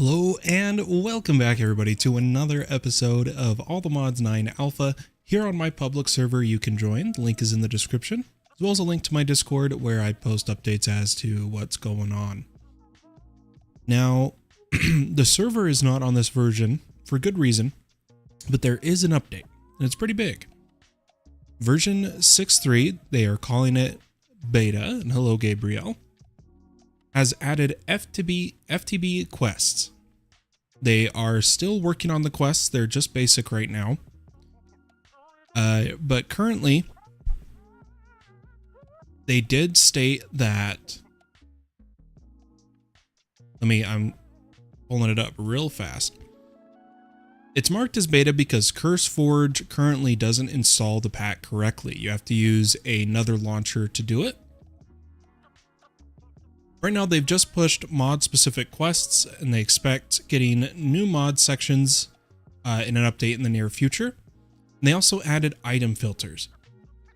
Hello and welcome back everybody to another episode of Allthemods 9 Alpha. Here on my public server you can join, the link is in the description, as well as a link to my Discord where I post updates as to what's going on. Now, the server is not on this version for good reason, but there is an update, and it's pretty big. Version 6.3, they are calling it beta, and hello Gabriel, has added FTB quests. They are still working on the quests, they're just basic right now. But currently, they did state that, I'm pulling it up real fast. It's marked as beta because CurseForge currently doesn't install the pack correctly. You have to use another launcher to do it. Right now, they've just pushed mod-specific quests, and they expect getting new mod sections in an update in the near future. And they also added item filters.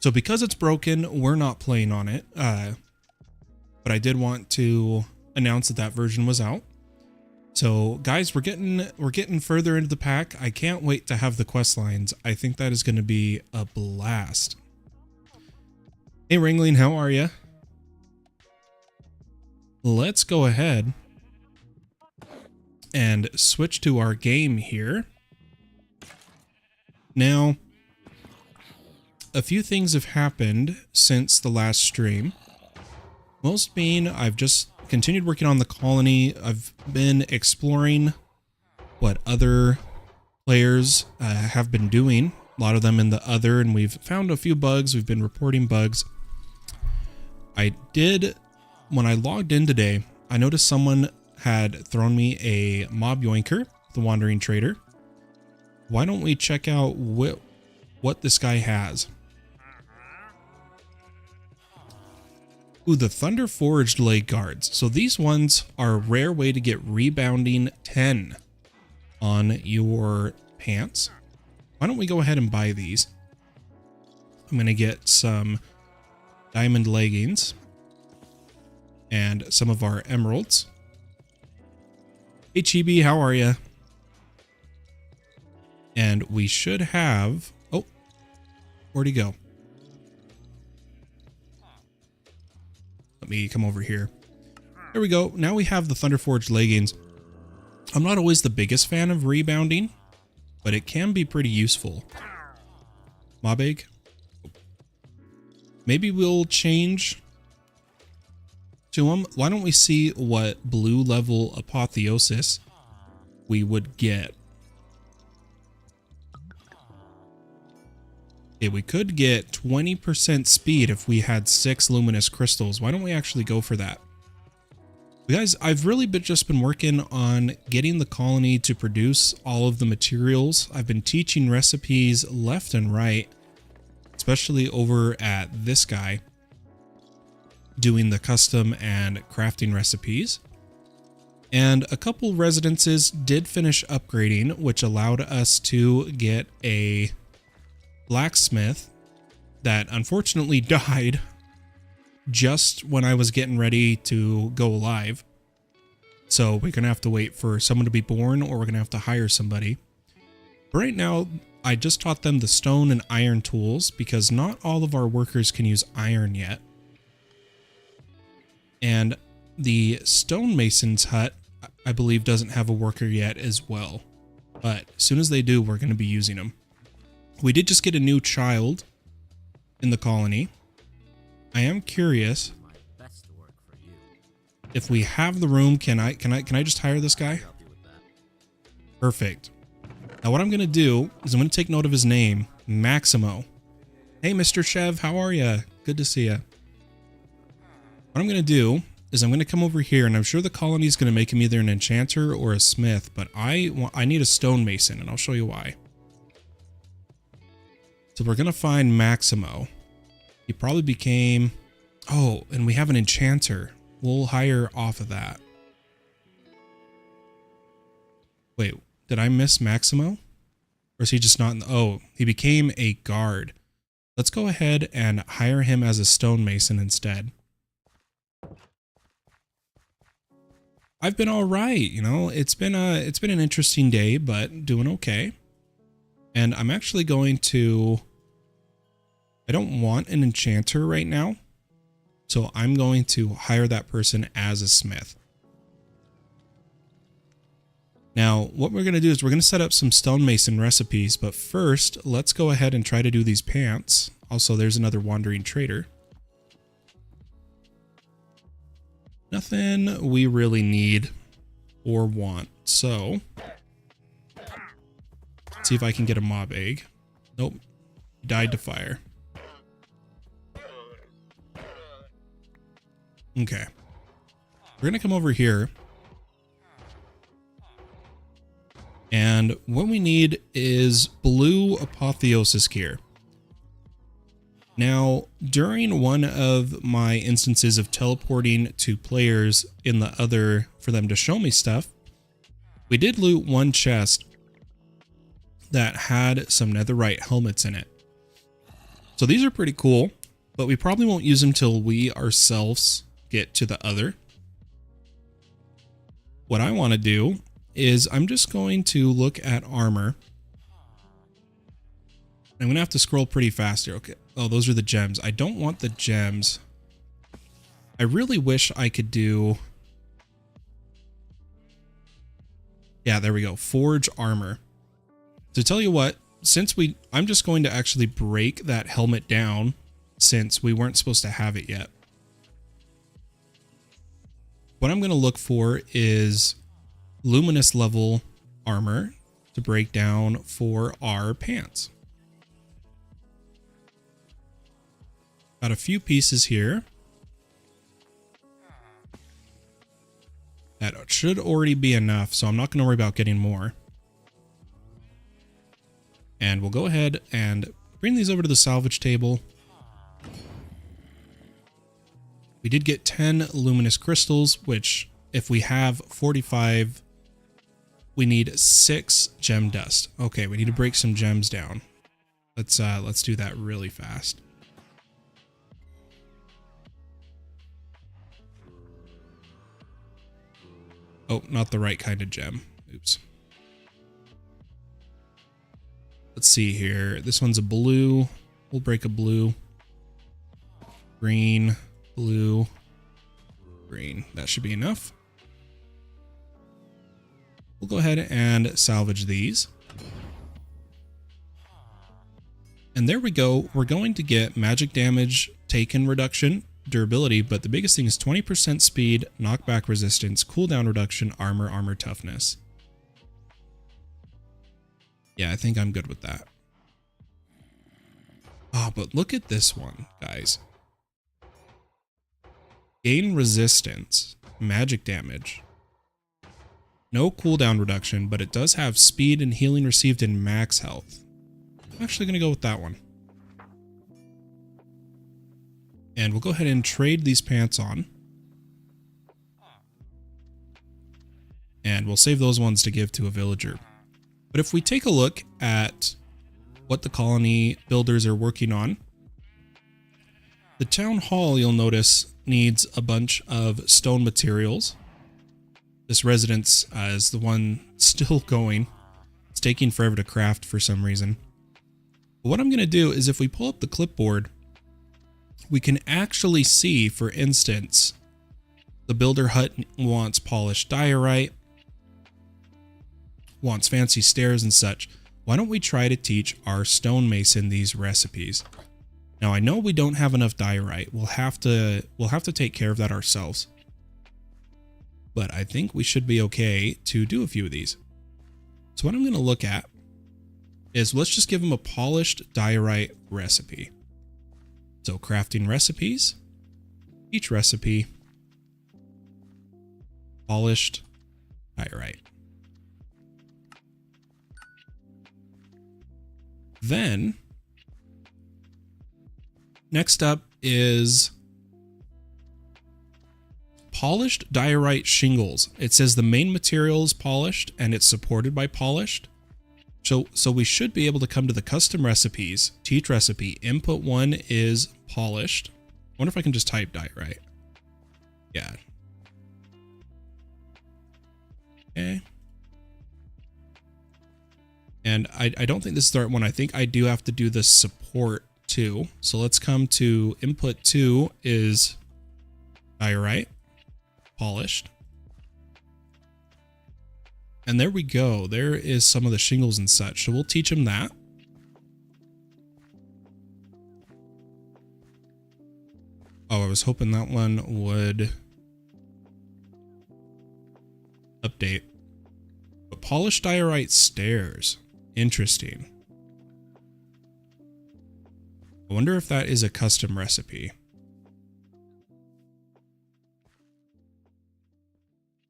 So because it's broken, we're not playing on it. But I did want to announce that version was out. So guys, we're getting further into the pack. I can't wait to have the quest lines. I think that is going to be a blast. Hey Ringling, how are you? Let's go ahead and switch to our game here. Now, a few things have happened since the last stream. Most being, I've just continued working on the colony. I've been exploring what other players have been doing. A lot of them in the other, and we've found a few bugs. We've been reporting bugs. When I logged in today, I noticed someone had thrown me a mob yoinker, the wandering trader. Why don't we check out what this guy has? Ooh, the Thunder Forged leg guards. So these ones are a rare way to get rebounding 10 on your pants. Why don't we go ahead and buy these? I'm going to get some diamond leggings and some of our emeralds. Hey Chibi, how are you? And we should have, oh, where'd he go? Let me come over here. There we go. Now we have the Thunderforged leggings. I'm not always the biggest fan of rebounding, but it can be pretty useful. Mob egg. Maybe we'll change to them. Why don't we see what blue level apotheosis we would get? Okay, we could get 20% speed if we had 6 luminous crystals. Why don't we actually go for that? Guys, I've really just been working on getting the colony to produce all of the materials. I've been teaching recipes left and right, especially over at this guy, doing the custom and crafting recipes. And a couple residences did finish upgrading, which allowed us to get a blacksmith that unfortunately died just when I was getting ready to go live. So we're gonna have to wait for someone to be born, or we're gonna have to hire somebody. But right now, I just taught them the stone and iron tools because not all of our workers can use iron yet. And the stonemason's hut, I believe, doesn't have a worker yet as well. But as soon as they do, we're going to be using them. We did just get a new child in the colony. I am curious if we have the room. Can I just hire this guy? Perfect. Now what I'm going to do is I'm going to take note of his name, Maximo. Hey, Mr. Chev, how are you? Good to see you. What I'm going to do is I'm going to come over here, and I'm sure the colony is going to make him either an enchanter or a smith, but I need a stonemason, and I'll show you why. So we're going to find Maximo. He probably became... Oh, and we have an enchanter. We'll hire off of that. Wait, did I miss Maximo? Or is he just not in the... Oh, he became a guard. Let's go ahead and hire him as a stonemason instead. I've been all right. You know, it's been an interesting day, but doing okay. And I'm actually going to, I don't want an enchanter right now. So I'm going to hire that person as a smith. Now, what we're going to do is we're going to set up some stonemason recipes, but first, let's go ahead and try to do these pants. Also, there's another wandering trader. Nothing we really need or want. So, let's see if I can get a mob egg. Nope. He died to fire. Okay. We're going to come over here. And what we need is blue apotheosis gear. Now, during one of my instances of teleporting to players in the other for them to show me stuff, we did loot one chest that had some netherite helmets in it. So these are pretty cool, but we probably won't use them till we ourselves get to the other. What I want to do is I'm just going to look at armor. I'm going to have to scroll pretty fast here. Okay. Oh, those are the gems. I don't want the gems. I really wish I could do... Yeah, there we go. Forge armor. To tell you what, I'm just going to actually break that helmet down since we weren't supposed to have it yet. What I'm going to look for is luminous level armor to break down for our pants. Got a few pieces here. That should already be enough, so I'm not going to worry about getting more. And we'll go ahead and bring these over to the salvage table. We did get 10 luminous crystals, which if we have 45, we need 6 gem dust. Okay, we need to break some gems down. Let's do that really fast. Oh, not the right kind of gem. Oops. Let's see here. This one's a blue. We'll break a blue. Green, blue, green. That should be enough. We'll go ahead and salvage these. And there we go. We're going to get magic damage taken reduction, durability, but the biggest thing is 20% speed, knockback resistance, cooldown reduction, armor toughness. Yeah, I think I'm good with that. Oh, but look at this one, guys. Gain resistance, magic damage. No cooldown reduction, but it does have speed and healing received in max health. I'm actually going to go with that one. And we'll go ahead and trade these pants on. And we'll save those ones to give to a villager. But if we take a look at what the colony builders are working on, the town hall, you'll notice, needs a bunch of stone materials. This residence is the one still going. It's taking forever to craft for some reason. But what I'm going to do is if we pull up the clipboard, we can actually see, for instance, the builder hut wants polished diorite, wants fancy stairs and such. Why don't we try to teach our stonemason these recipes? Now I know we don't have enough diorite. We'll have to take care of that ourselves. But I think we should be okay to do a few of these. So what I'm going to look at is let's just give them a polished diorite recipe. So crafting recipes, each recipe, polished diorite. Then, next up is polished diorite shingles. It says the main material is polished and it's supported by polished. So we should be able to come to the custom recipes, teach recipe, input 1 is polished. I wonder if I can just type diorite. Yeah. Okay. And I don't think this is the right one. I think I do have to do the support too. So let's come to input 2 is diorite, polished. And there we go. There is some of the shingles and such. So we'll teach him that. Oh, I was hoping that one would update. But polished diorite stairs. Interesting. I wonder if that is a custom recipe.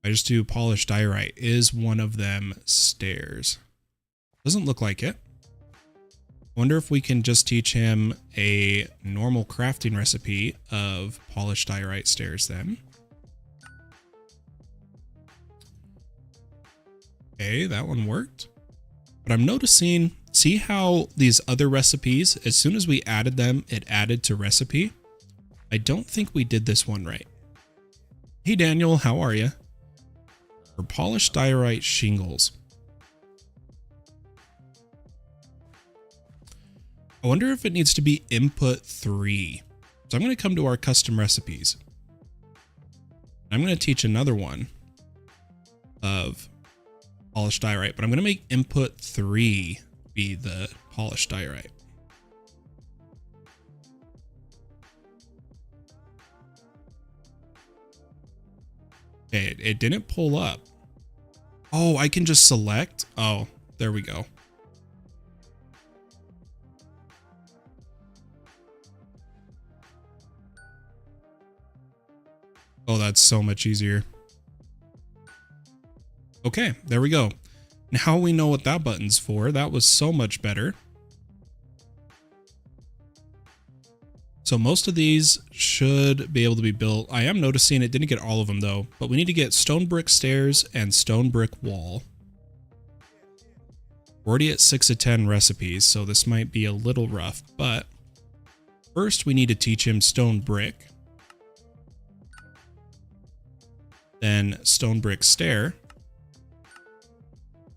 I just do polished diorite. Is one of them stairs? Doesn't look like it. I wonder if we can just teach him a normal crafting recipe of polished diorite stairs then. Okay, that one worked. But I'm noticing, see how these other recipes, as soon as we added them, it added to recipe? I don't think we did this one right. Hey Daniel, how are you? For polished diorite shingles. I wonder if it needs to be input 3. So I'm going to come to our custom recipes. I'm going to teach another one of polished diorite, but I'm going to make input 3 be the polished diorite. Okay, it didn't pull up. Oh, I can just select. Oh, there we go. Oh, that's so much easier. Okay, there we go. Now we know what that button's for. That was so much better. So most of these should be able to be built. I am noticing it didn't get all of them though, but we need to get stone brick stairs and stone brick wall. We're already at 6 of 10 recipes, so this might be a little rough, but first we need to teach him stone brick. Then stone brick stair.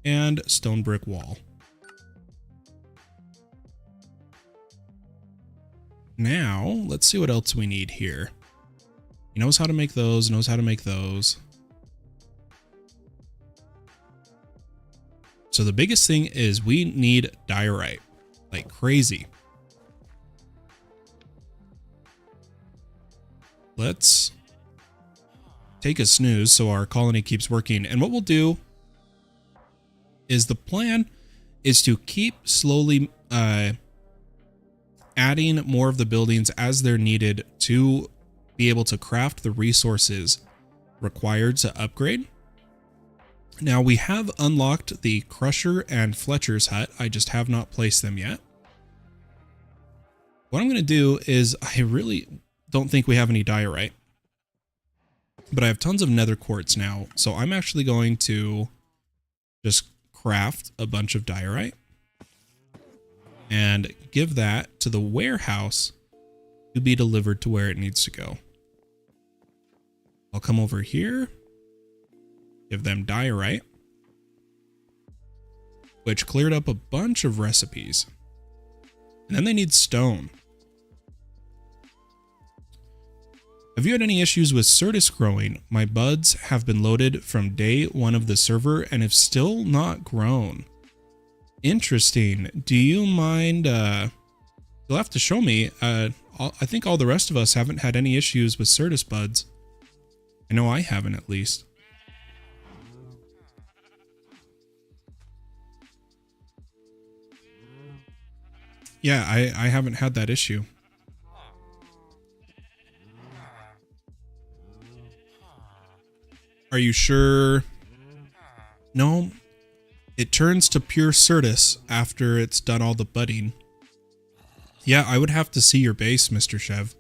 And stone brick wall. Now, let's see what else we need here. He knows how to make those, knows how to make those. So the biggest thing is we need diorite, like crazy. Let's take a snooze so our colony keeps working. And what we'll do is the plan is to keep slowly adding more of the buildings as they're needed to be able to craft the resources required to upgrade. Now we have unlocked the Crusher and Fletcher's hut. I just have not placed them yet. What I'm going to do is I really don't think we have any diorite, but I have tons of nether quartz now. So I'm actually going to just craft a bunch of diorite and give that to the warehouse to be delivered to where it needs to go. I'll come over here, give them diorite, which cleared up a bunch of recipes. And then they need stone. Have you had any issues with Certus growing? My buds have been loaded from day 1 of the server and have still not grown. Interesting. Do you mind, you'll have to show me. I think all the rest of us haven't had any issues with Certus buds. I know I haven't, at least. Yeah, I haven't had that issue. Are you sure? No, it turns to pure Certus after it's done all the budding. Yeah, I would have to see your base, Mr. Chev.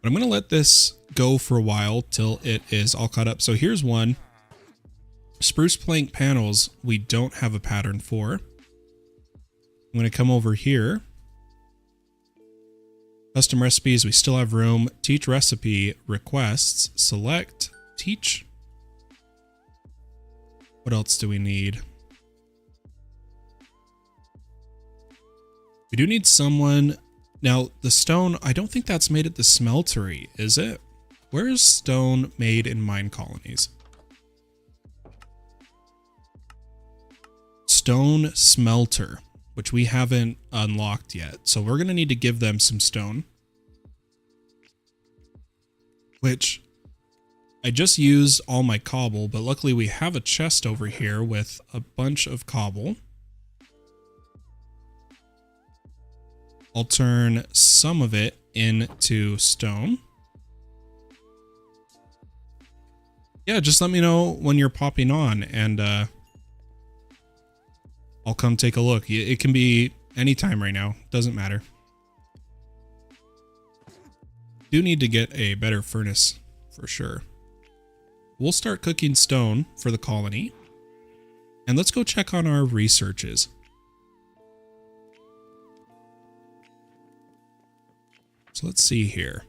But I'm going to let this go for a while till it is all caught up. So here's one. Spruce plank panels, we don't have a pattern for. I'm going to come over here. Custom recipes, we still have room. Teach recipe, requests, select, teach. What else do we need? We do need someone. Now, the stone, I don't think that's made at the smeltery, is it? Where is stone made in Minecolonies? Stone smelter, which we haven't unlocked yet. So we're going to need to give them some stone. Which I just used all my cobble, but luckily we have a chest over here with a bunch of cobble. I'll turn some of it into stone. Yeah, just let me know when you're popping on and I'll come take a look. It can be anytime right now. Doesn't matter. Do need to get a better furnace for sure. We'll start cooking stone for the colony. And let's go check on our researches. So let's see here.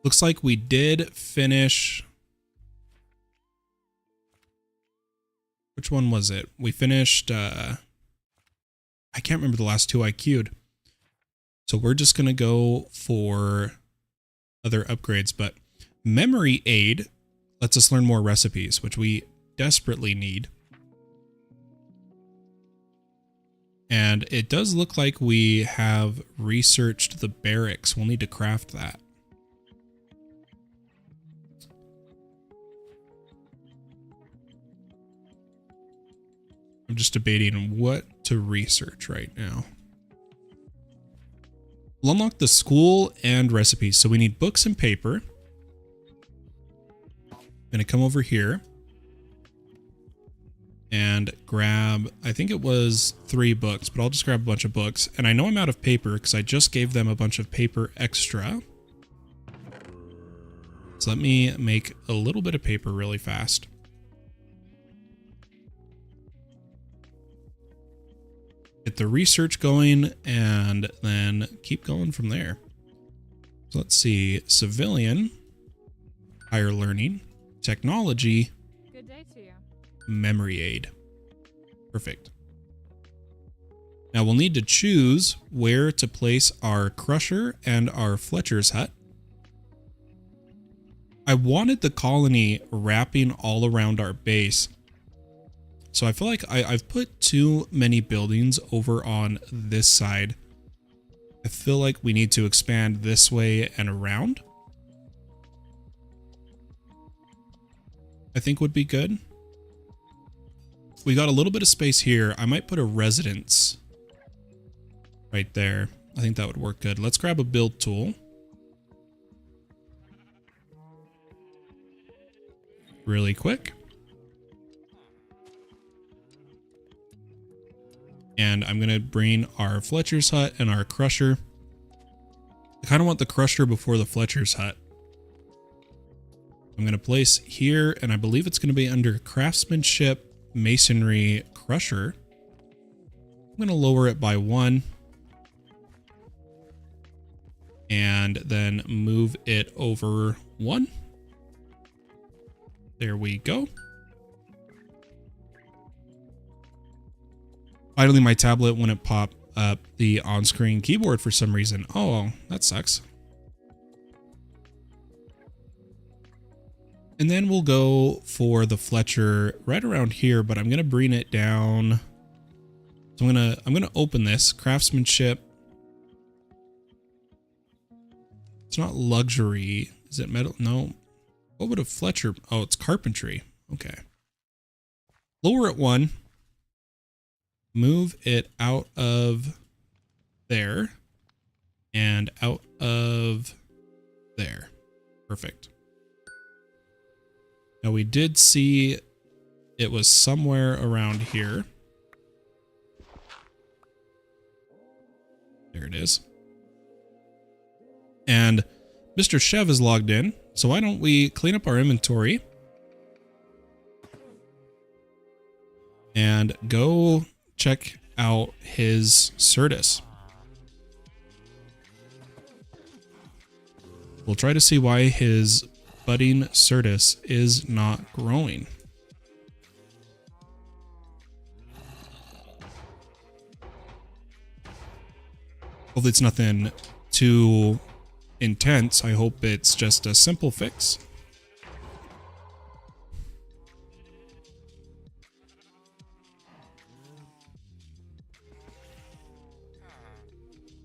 Looks like we did finish. Which one was it? We finished, I can't remember the last two I queued. So we're just going to go for other upgrades, but memory aid lets us learn more recipes, which we desperately need. And it does look like we have researched the barracks. We'll need to craft that. I'm just debating what to research right now. We'll unlock the school and recipes. So we need books and paper. I'm going to come over here and grab, I think it was 3 books, but I'll just grab a bunch of books. And I know I'm out of paper because I just gave them a bunch of paper extra. So let me make a little bit of paper really fast. Get the research going and then keep going from there. So let's see, civilian, higher learning, technology, good day to you. Memory aid. Perfect. Now we'll need to choose where to place our crusher and our Fletcher's hut. I wanted the colony wrapping all around our base. So I feel like I've put too many buildings over on this side. I feel like we need to expand this way and around. I think would be good. We got a little bit of space here. I might put a residence right there. I think that would work good. Let's grab a build tool. Really quick. And I'm going to bring our Fletcher's hut and our crusher. I kind of want the crusher before the Fletcher's hut. I'm going to place here, and I believe it's going to be under craftsmanship, masonry, crusher. I'm going to lower it by 1. And then move it over 1. There we go. Finally, my tablet wouldn't pop up the on-screen keyboard for some reason. Oh, that sucks. And then we'll go for the Fletcher right around here, but I'm going to bring it down. So I'm going to open this craftsmanship. It's not luxury. Is it metal? No. What would a Fletcher? Oh, it's carpentry. Okay. Lower it 1. Move it out of there and out of there. Perfect. Now we did see it was somewhere around here. There it is. And Mr. Chev is logged in. So why don't we clean up our inventory and go check out his Certus. We'll try to see why his budding Certus is not growing. Hopefully it's nothing too intense. I hope it's just a simple fix.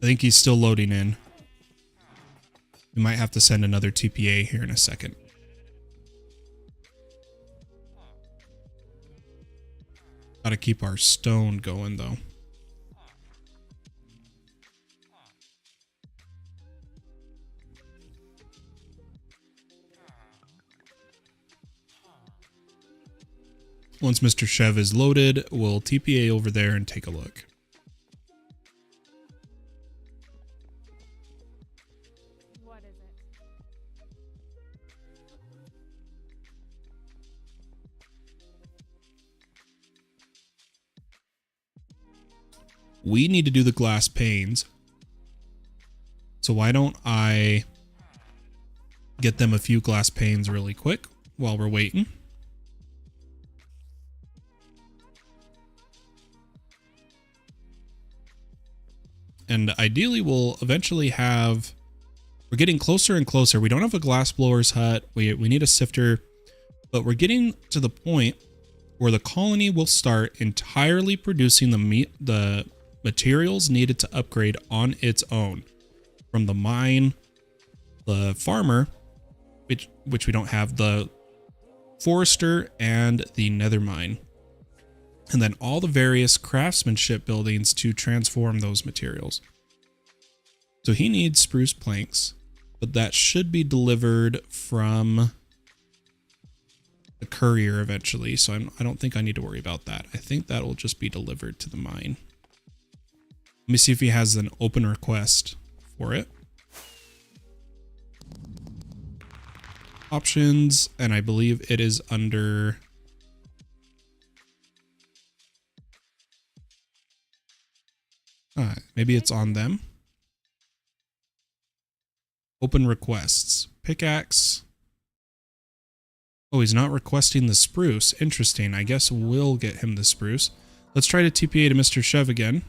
I think he's still loading in. We might have to send another TPA here in a second. Gotta keep our stone going though. Once Mr. Chev is loaded, we'll TPA over there and take a look. What is it? We need to do the glass panes. So why don't I get them a few glass panes really quick while we're waiting. And ideally we'll eventually have, we're getting closer and closer. We don't have a glass blower's hut. We need a sifter, but we're getting to the point where the colony will start entirely producing the materials needed to upgrade on its own. From the mine, the farmer, which we don't have, the forester, and the nether mine. And then all the various craftsmanship buildings to transform those materials. So he needs spruce planks, but that should be delivered from the courier eventually. So I don't think I need to worry about that. I think that will just be delivered to the mine. Let me see if he has an open request for it. Options, and I believe it is under... maybe it's on them. Open requests. Pickaxe. Oh, he's not requesting the spruce. Interesting. I guess we'll get him the spruce. Let's try to TPA to Mr. Chev again.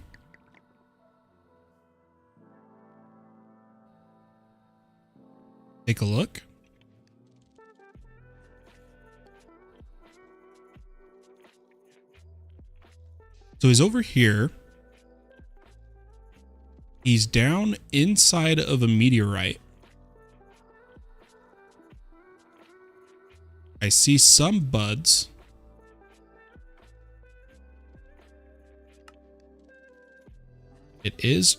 Take a look. So he's over here. He's down inside of a meteorite. I see some buds. It is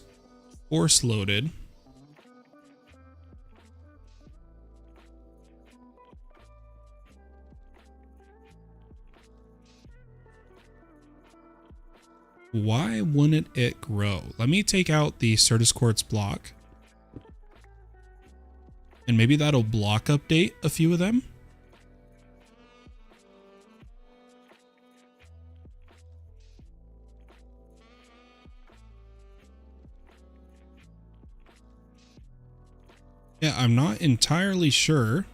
force loaded. Why wouldn't it grow? Let me take out the Certus Quartz block. And maybe that'll block update a few of them. Yeah, I'm not entirely sure.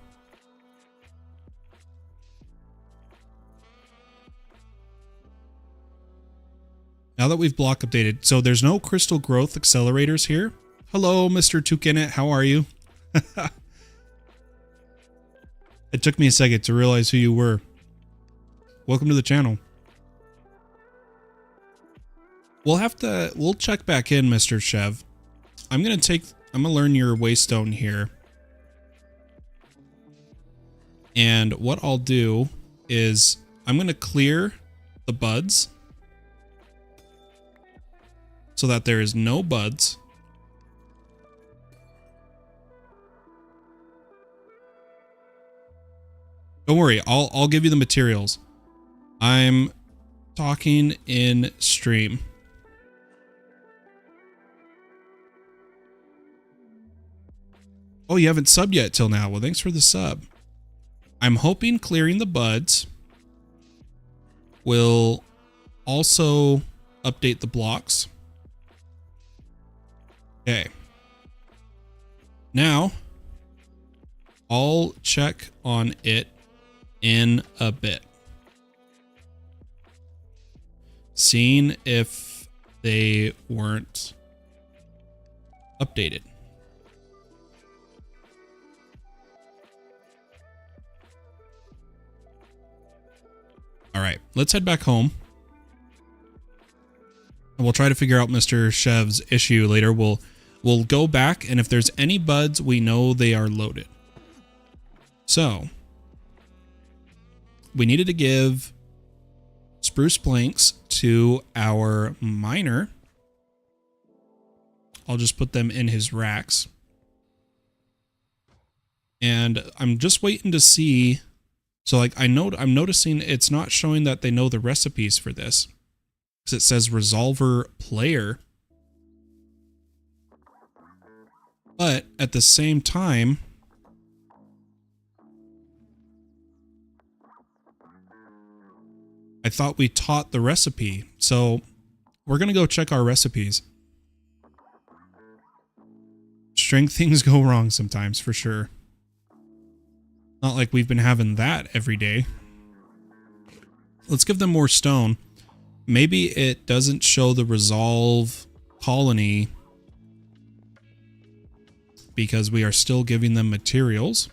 Now that we've block updated, so there's no crystal growth accelerators here. Hello, Mr. Tukinet, how are you? It took me a second to realize who you were. Welcome to the channel. We'll check back in, Mr. Chev. I'm gonna learn your waystone here. And what I'll do is I'm gonna clear the buds so that there is no buds. Don't worry, I'll give you the materials. I'm talking in stream. Oh, you haven't subbed yet till now. Well, thanks for the sub. I'm hoping clearing the buds will also update the blocks. Okay. Now, I'll check on it in a bit. Seeing if they weren't updated. All right, let's head back home. And we'll try to figure out Mr. Chev's issue later. We'll go back, and if there's any buds, we know they are loaded. So, we needed to give spruce planks to our miner. I'll just put them in his racks. And I'm just waiting to see. So like I'm noticing it's not showing that they know the recipes for this. Because it says Resolver Player. But at the same time, I thought we taught the recipe. So we're going to go check our recipes. String things go wrong sometimes, for sure. Not like we've been having that every day. Let's give them more stone. Maybe it doesn't show the resolve colony because we are still giving them materials.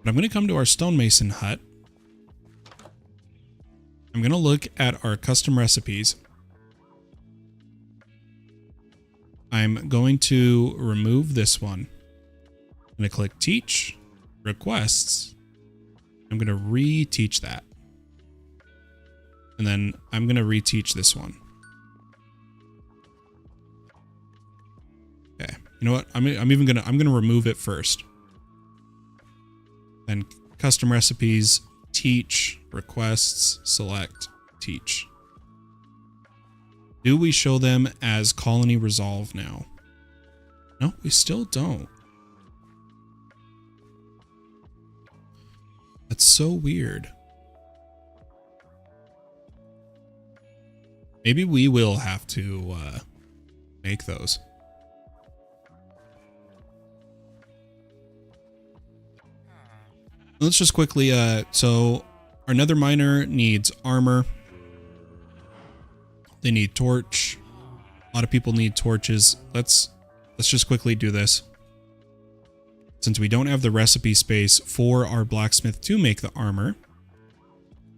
But I'm going to come to our stonemason hut. I'm going to look at our custom recipes. I'm going to remove this one. I'm going to click Teach, Requests. I'm going to reteach that. And then I'm going to reteach this one. Okay. You know what? I'm going to remove it first. Then custom recipes, teach, requests, select, teach. Do we show them as colony resolve now? No, we still don't. That's so weird. Maybe we will have to make those. Let's just quickly, so our nether miner needs armor. They need torch. A lot of people need torches. Let's just quickly do this. Since we don't have the recipe space for our blacksmith to make the armor,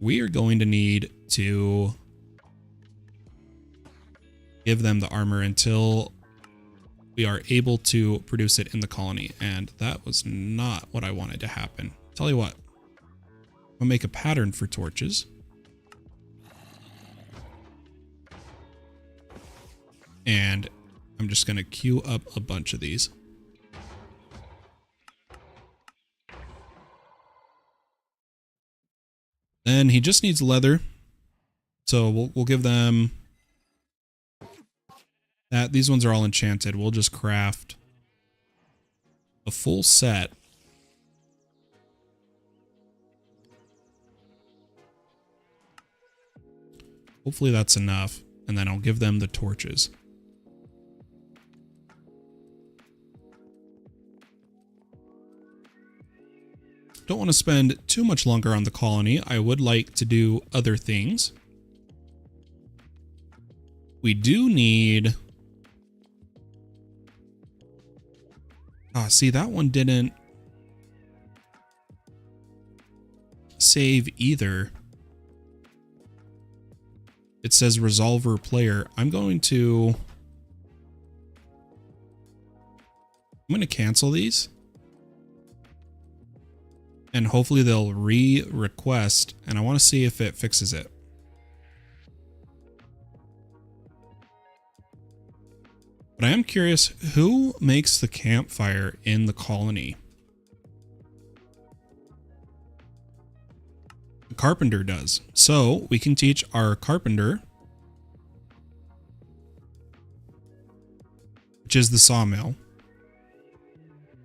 we are going to need to give them the armor until we are able to produce it in the colony. And that was not what I wanted to happen. Tell you what, I'll make a pattern for torches. And I'm just going to queue up a bunch of these. Then he just needs leather. So we'll give them that. These ones are all enchanted. We'll just craft a full set. Hopefully that's enough. And then I'll give them the torches. Don't want to spend too much longer on the colony. I would like to do other things. We do need... see, that one didn't save either. It says Resolver Player. I'm going to cancel these. And hopefully they'll re-request. And I want to see if it fixes it. But I am curious, who makes the campfire in the colony? The carpenter does. So we can teach our carpenter, which is the sawmill,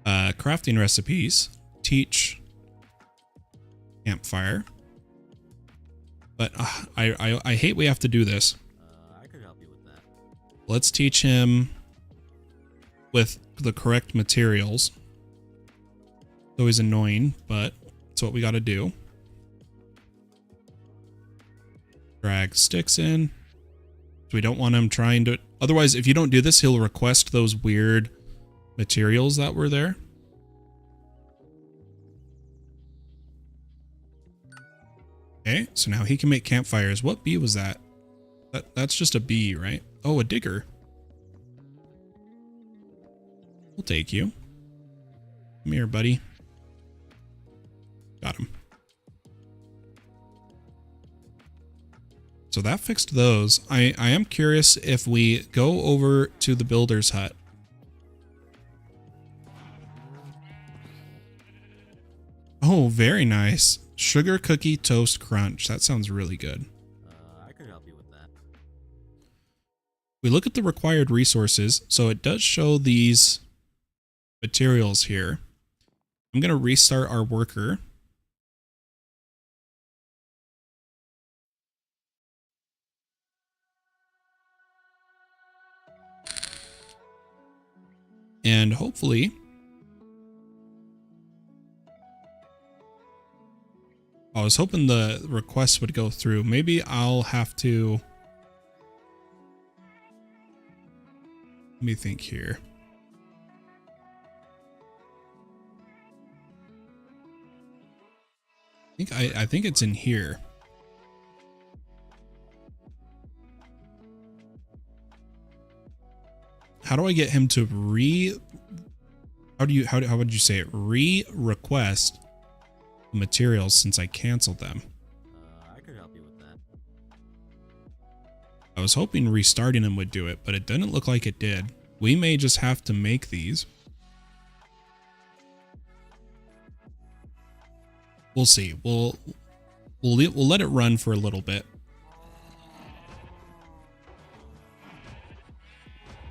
crafting recipes, teach campfire. But I hate we have to do this. I could help you with that. Let's teach him with the correct materials. It's always annoying, but it's what we got to do. Drag sticks in. So we don't want him trying to... Otherwise, if you don't do this, he'll request those weird materials that were there. Okay, so now he can make campfires. What bee was that? That's just a bee, right? Oh, a digger. We'll take you. Come here, buddy. Got him. So that fixed those. I am curious if we go over to the builder's hut. Oh, very nice. Sugar cookie toast crunch. That sounds really good. I could help you with that. We look at the required resources. So it does show these materials here. I'm going to restart our worker. And hopefully, I was hoping the request would go through. Maybe I'll have to, let me think here. I think it's in here. How do I get him to how would you say it? Request materials since I canceled them. I could help you with that. I was hoping restarting them would do it, but it didn't look like it did. We may just have to make these. We'll see. We'll let it run for a little bit.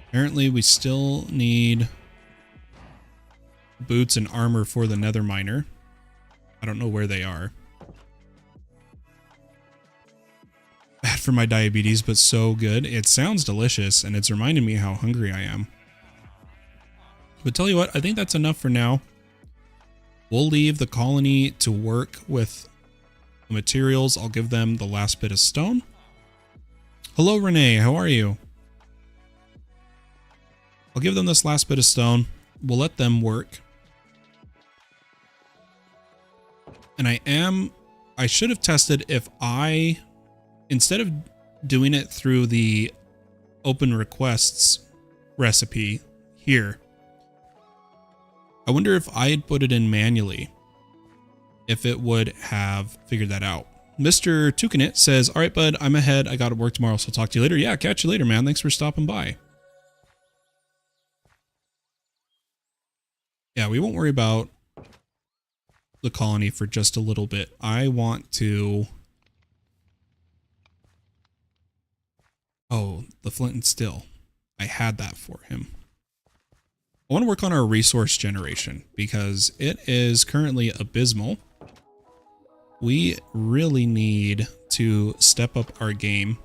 Apparently, we still need boots and armor for the nether miner. I don't know where they are. Bad for my diabetes, but so good. It sounds delicious, and it's reminding me how hungry I am. But tell you what, I think that's enough for now. We'll leave the colony to work with the materials. I'll give them the last bit of stone. Hello, Renee. How are you? I'll give them this last bit of stone. We'll let them work. And I should have tested if instead of doing it through the open requests recipe here, I wonder if I had put it in manually, if it would have figured that out. Mr. Tukinit says, all right, bud, I'm ahead. I got to work tomorrow, so I'll talk to you later. Yeah, catch you later, man. Thanks for stopping by. Yeah, we won't worry about the colony for just a little bit. I want to... Oh, the flint and steel. I had that for him. I want to work on our resource generation because it is currently abysmal. We really need to step up our game.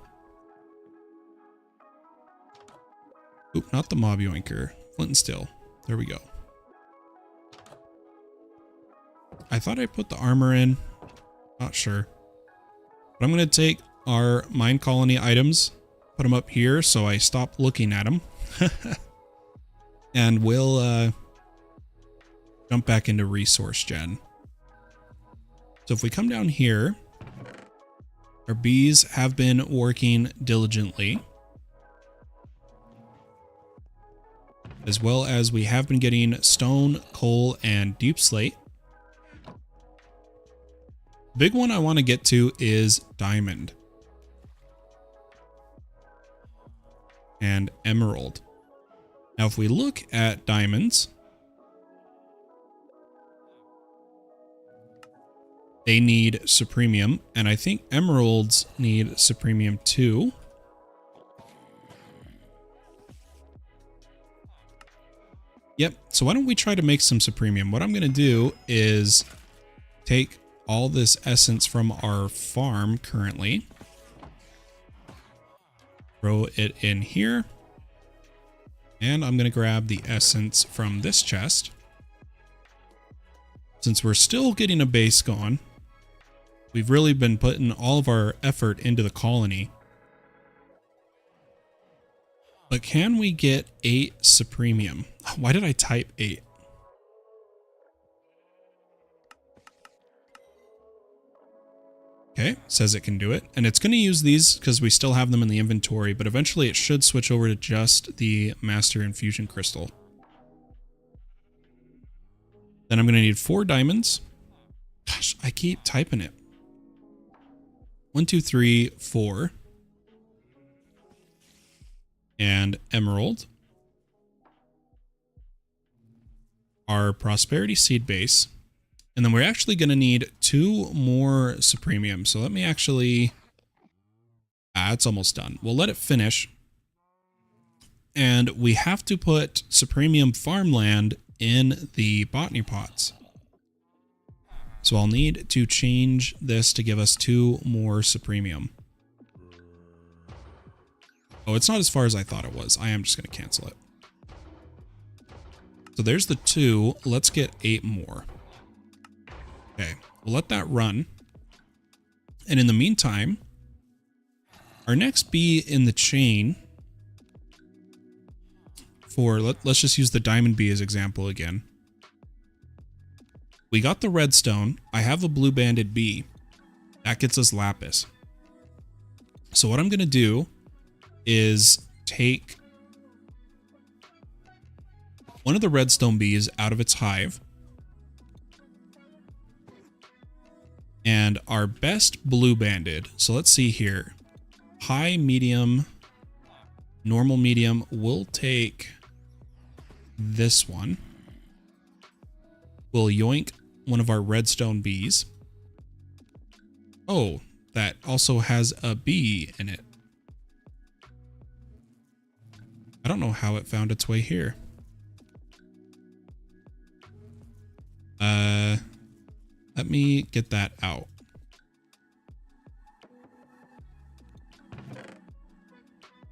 Oop, not the mob yoinker. Flint and steel. There we go. I thought I put the armor in. Not sure. But I'm going to take our mine colony items, put them up here so I stop looking at them. And we'll jump back into resource gen. So if we come down here, our bees have been working diligently. As well as we have been getting stone, coal, and deep slate. Big one I want to get to is diamond and emerald. Now, if we look at diamonds, they need supremium, and I think emeralds need supremium too. Yep, so why don't we try to make some supremium? What I'm going to do is take all this essence from our farm currently, throw it in here, and I'm going to grab the essence from this chest. since we're still getting a base going, we've really been putting all of our effort into the colony. But can we get 8 supremium? Why did I type 8? Okay, says it can do it. And it's going to use these because we still have them in the inventory, but eventually it should switch over to just the Master Infusion Crystal. Then I'm going to need 4 diamonds. Gosh, I keep typing it. 1, 2, 3, 4. And emerald. Our prosperity seed base. And then we're actually going to need 2 more supremium. So let me actually... it's almost done. We'll let it finish. And we have to put supremium farmland in the botany pots. So I'll need to change this to give us 2 more supremium. Oh, it's not as far as I thought it was. I am just going to cancel it. So there's the 2. Let's get 8 more. Okay, we'll let that run. And in the meantime, our next bee in the chain for, let's just use the diamond bee as example again. We got the redstone. I have a blue banded bee. That gets us lapis. So what I'm going to do is take one of the redstone bees out of its hive. And our best blue banded. So let's see here. High, medium, normal, medium. We'll take this one. We'll yoink one of our redstone bees. Oh, that also has a bee in it. I don't know how it found its way here. Let me get that out.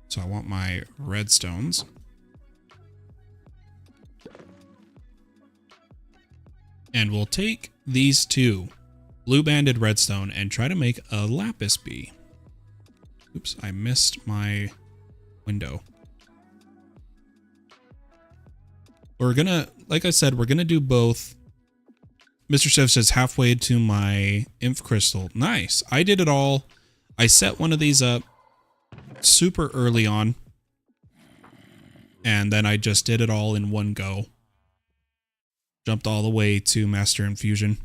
So I want my redstones. And we'll take these 2 blue banded redstone and try to make a lapis bee. Oops, I missed my window. We're gonna, like I said, we're gonna do both. Mr. Chef says halfway to my inf crystal. Nice. I did it all. I set one of these up super early on. And then I just did it all in one go. Jumped all the way to Master Infusion.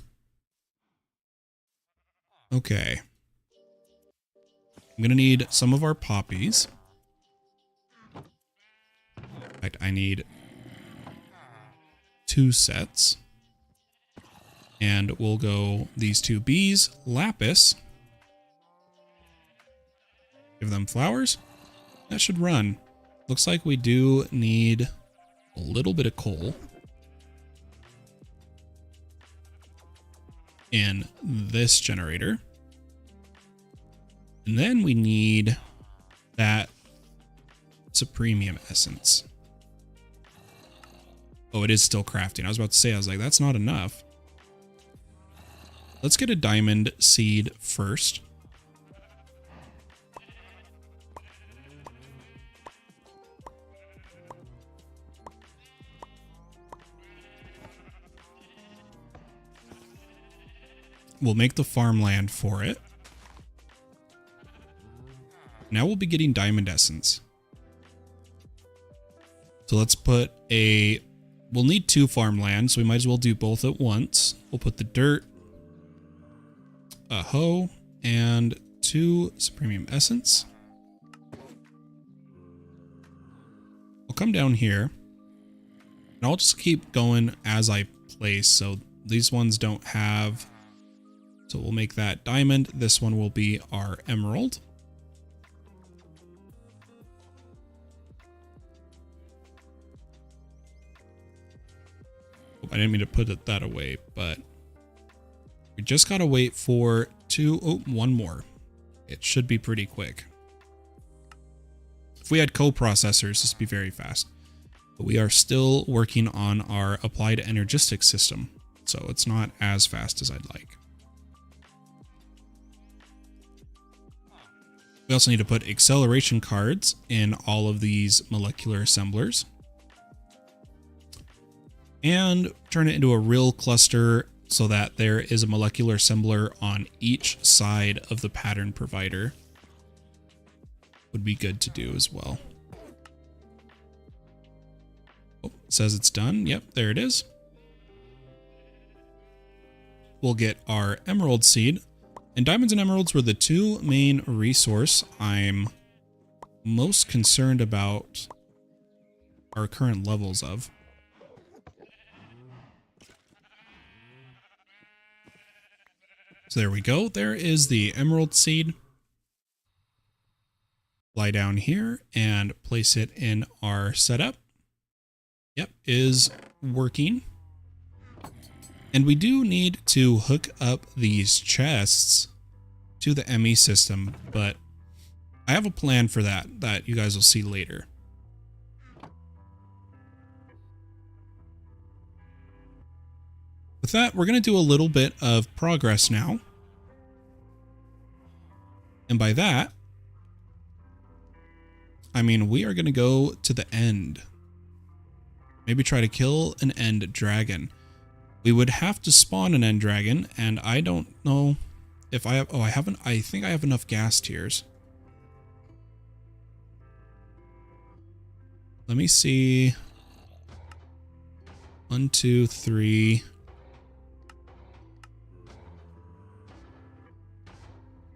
Okay. I'm going to need some of our poppies. In fact, I need 2 sets. And we'll go these 2 bees, lapis. Give them flowers. That should run. Looks like we do need a little bit of coal in this generator. And then we need that supremium essence. Oh, it is still crafting. I was about to say, I was like, that's not enough. Let's get a diamond seed first. We'll make the farmland for it. Now we'll be getting diamond essence. So let's put a... We'll need 2 farmland, so we might as well do both at once. We'll put the dirt, a hoe, and 2 supremium essence. I'll come down here, and I'll just keep going as I place, so these ones don't have... So we'll make that diamond. This one will be our emerald. I didn't mean to put that away, but we just gotta wait for 2, oh, 1 more. It should be pretty quick. If we had co-processors, this would be very fast. But we are still working on our applied energistic system. so it's not as fast as I'd like. We also need to put acceleration cards in all of these molecular assemblers and turn it into a real cluster so that there is a molecular assembler on each side of the pattern provider. Would be good to do as well. Oh, it says it's done. Yep, there it is. We'll get our emerald seed. And diamonds and emeralds were the two main resource I'm most concerned about our current levels of. So there we go. There is the emerald seed. Lie down here and place it in our setup. Yep, is working. And we do need to hook up these chests to the ME system, but I have a plan for that you guys will see later. With that, we're going to do a little bit of progress now. And by that, I mean we are going to go to the end. Maybe try to kill an end dragon. We would have to spawn an end dragon, and I don't know if I have... Oh, I think I have enough gas tiers. Let me see. 1, 2, 3.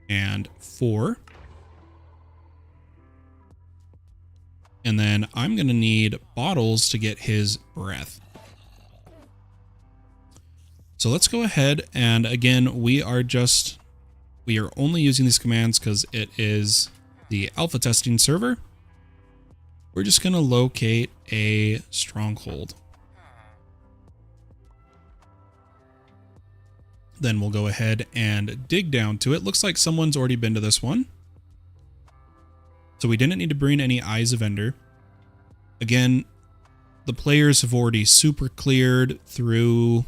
And 4. And then I'm going to need bottles to get his breath. So let's go ahead, and again, we are only using these commands because it is the alpha testing server. We're just going to locate a stronghold. Then we'll go ahead and dig down to it. Looks like someone's already been to this one. So we didn't need to bring any Eyes of Ender. Again, the players have already super cleared through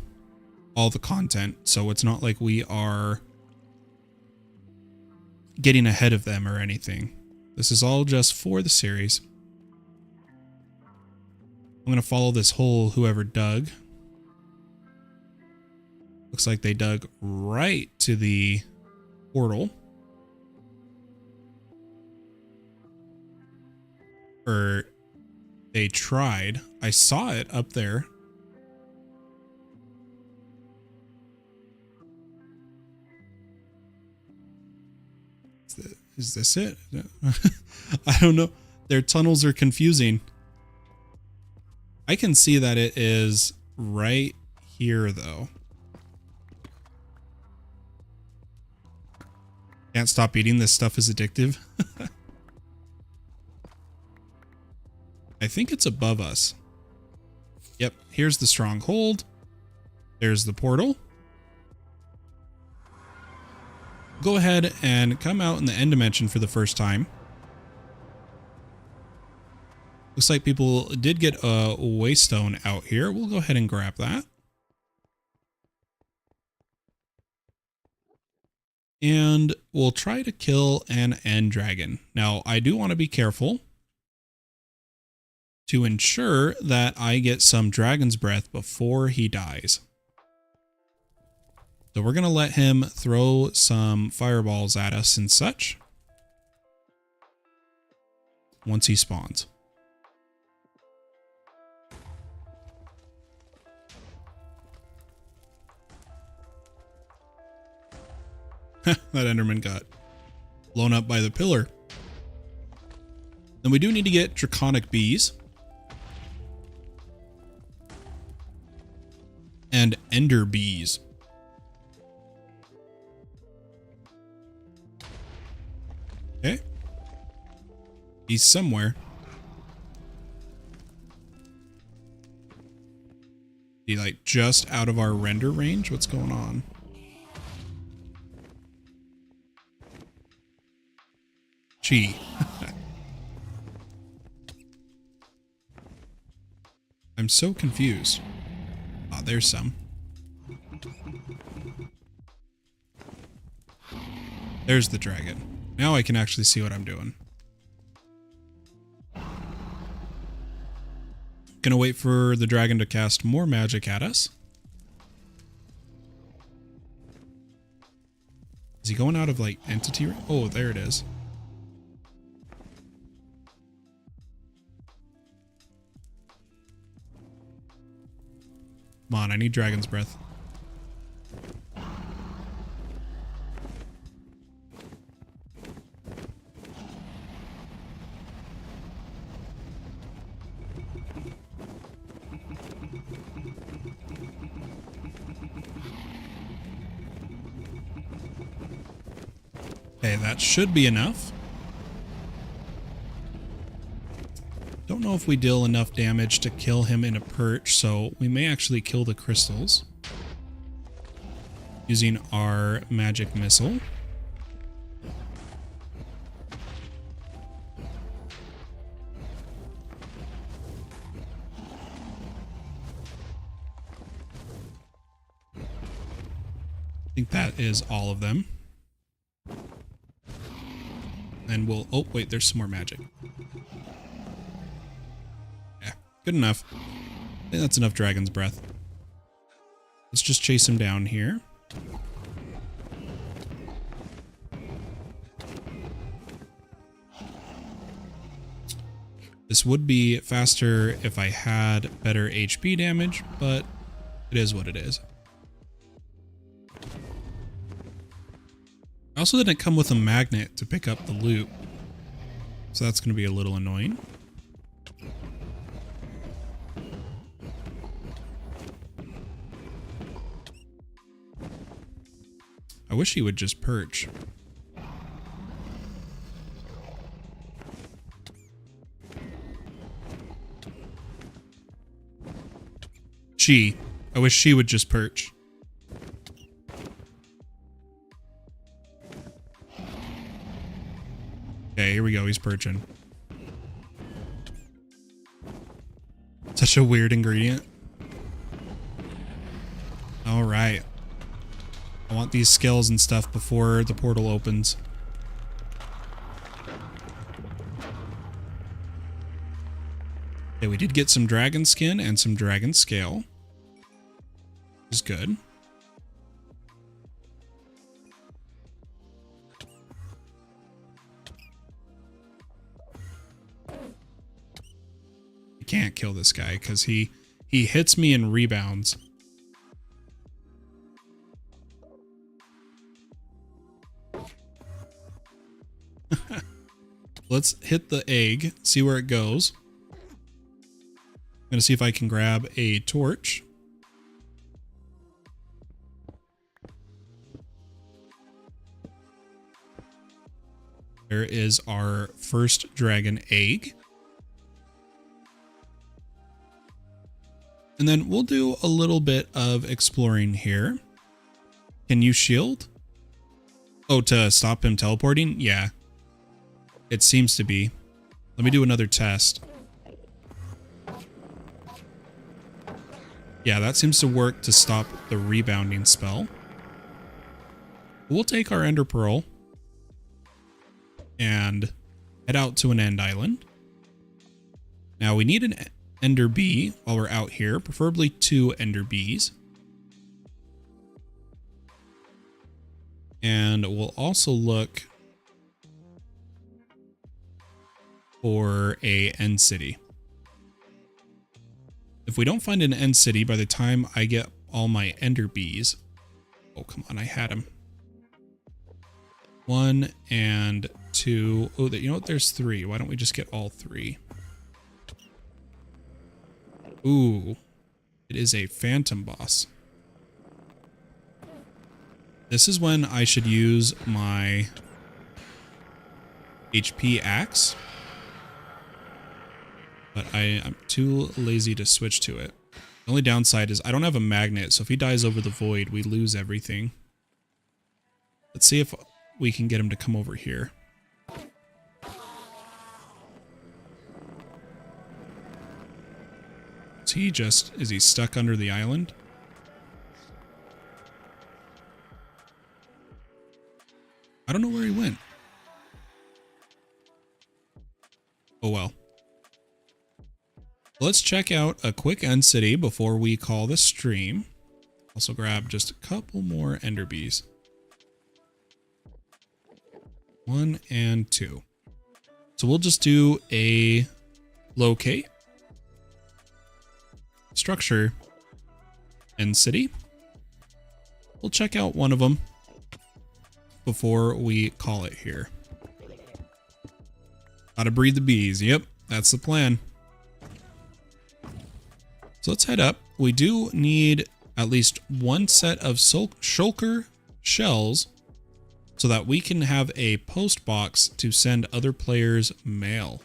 all the content, so it's not like we are getting ahead of them or anything. This is all just for the series. I'm going to follow this hole whoever dug. Looks like they dug right to the portal. Or they tried. I saw it up there. Is this it? I don't know. Their tunnels are confusing. I can see that it is right here, though. Can't stop eating. This stuff is addictive. I think it's above us. Yep, here's the stronghold. There's the portal. Go ahead and come out in the end dimension for the first time. Looks like people did get a waystone out here. We'll go ahead and grab that. And we'll try to kill an end dragon. Now, I do want to be careful to ensure that I get some dragon's breath before he dies. So we're going to let him throw some fireballs at us and such once he spawns. That Enderman got blown up by the pillar. Then we do need to get draconic bees. And ender bees. Okay. He's somewhere. He like just out of our render range? What's going on? Gee. I'm so confused. Ah, there's some. There's the dragon. Now I can actually see what I'm doing. Gonna wait for the dragon to cast more magic at us. Is he going out of, like, entity? Oh, there it is. Come on, I need dragon's breath. Okay, that should be enough. Don't know if we deal enough damage to kill him in a perch, so we may actually kill the crystals using our magic missile. I think that is all of them. And we'll... Oh, wait, there's some more magic. Yeah, good enough. I think that's enough dragon's breath. Let's just chase him down here. This would be faster if I had better HP damage, but it is what it is. I also didn't come with a magnet to pick up the loot, so that's going to be a little annoying. I wish he would just perch. I wish she would just perch. Okay, here we go. He's perching. Such a weird ingredient. All right. I want these skills and stuff before the portal opens. Okay, we did get some dragon skin and some dragon scale. Which is good. I can't kill this guy because he hits me and rebounds. Let's hit the egg, see where it goes. I'm gonna see if I can grab a torch. There is our first dragon egg. And then we'll do a little bit of exploring here. Can you shield? Oh, to stop him teleporting? Yeah. It seems to be. Let me do another test. Yeah, that seems to work to stop the rebounding spell. We'll take our Ender Pearl and head out to an end island. Now we need an Ender Bee while we're out here, preferably 2 Ender Bees. And we'll also look for a end city. If we don't find an end city by the time I get all my Ender Bees... Oh, come on, I had him. 1 and 2. Oh, you know what? There's 3. Why don't we just get all 3? Ooh, it is a phantom boss. This is when I should use my HP axe. But I'm too lazy to switch to it. The only downside is I don't have a magnet, so if he dies over the void, we lose everything. Let's see if we can get him to come over here. Is he stuck under the island? I don't know where he went. Oh well. Let's check out a quick end city before we call the stream. Also grab just a couple more ender bees. 1 and 2. So we'll just do a locate, structure, end city. We'll check out one of them before we call it here. Gotta breed the bees. Yep, that's the plan. So let's head up. We do need at least one set of shulker shells so that we can have a post box to send other players mail.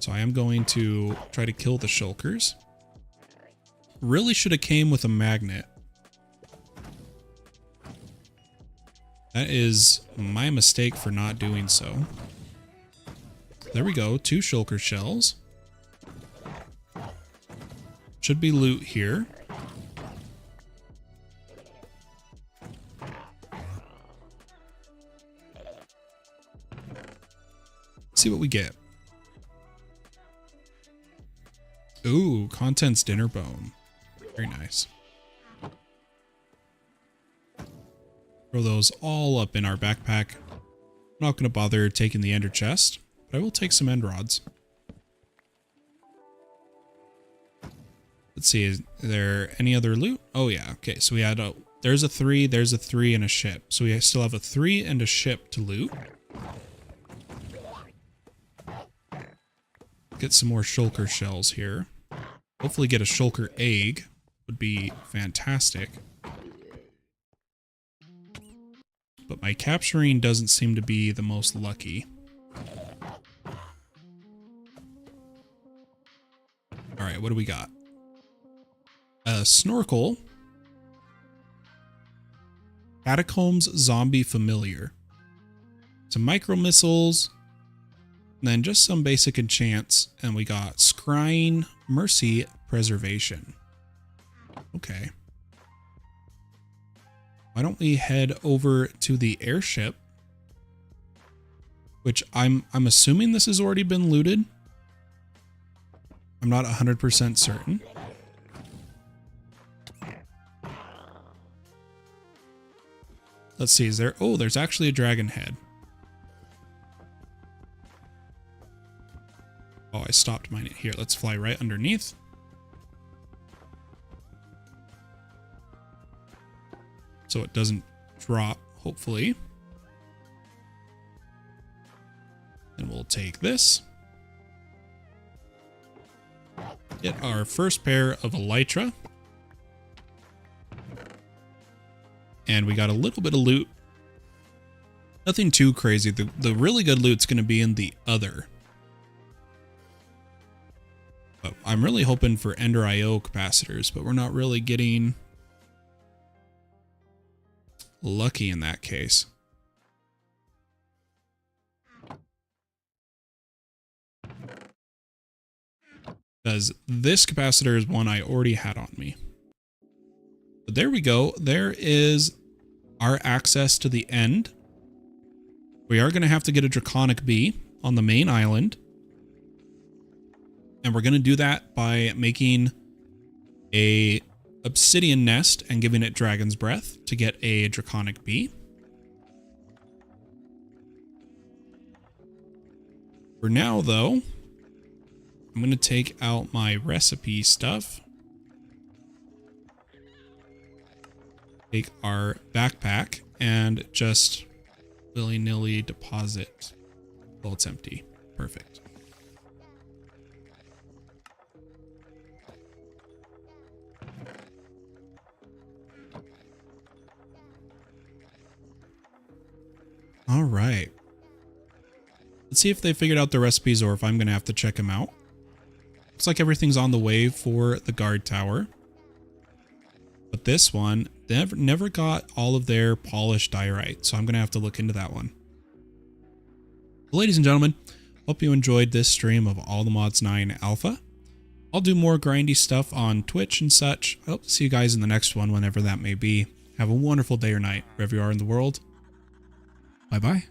So I am going to try to kill the shulkers. Really should have came with a magnet. That is my mistake for not doing so. There we go, 2 shulker shells. Should be loot here. Let's see what we get. Ooh, contents dinner bone. Very nice. Throw those all up in our backpack. I'm not going to bother taking the ender chest, but I will take some end rods. Let's see, is there any other loot? Oh yeah, okay, so we had there's a 3, there's a 3, and a ship. So we still have a 3 and a ship to loot. Get some more shulker shells here. Hopefully get a shulker egg. Would be fantastic. But my capturing doesn't seem to be the most lucky. Alright, what do we got? A snorkel. Catacombs zombie familiar. Some micro missiles. And then just some basic enchants. And we got scrying mercy preservation. Okay. Why don't we head over to the airship? Which I'm assuming this has already been looted. I'm not 100% certain. Let's see, is there... Oh, there's actually a dragon head. Oh, I stopped mine. Here, let's fly right underneath. So it doesn't drop, hopefully. And we'll take this. Get our first pair of elytra. And we got a little bit of loot. Nothing too crazy. The really good loot's going to be in the other. But I'm really hoping for Ender IO capacitors, but we're not really getting lucky in that case. Because this capacitor is one I already had on me. But there we go. There is our access to the end. We are going to have to get a draconic bee on the main island. And we're going to do that by making a obsidian nest and giving it dragon's breath to get a draconic bee. For now, though, I'm going to take out my recipe stuff. Take our backpack and just willy-nilly deposit. Well, it's empty. Perfect. All right. Let's see if they figured out the recipes or if I'm going to have to check them out. Looks like everything's on the way for the guard tower. But this one, they never got all of their polished diorite, so I'm going to have to look into that one. Well, ladies and gentlemen, hope you enjoyed this stream of Allthemods 9 Alpha. I'll do more grindy stuff on Twitch and such. I hope to see you guys in the next one, whenever that may be. Have a wonderful day or night, wherever you are in the world. Bye-bye.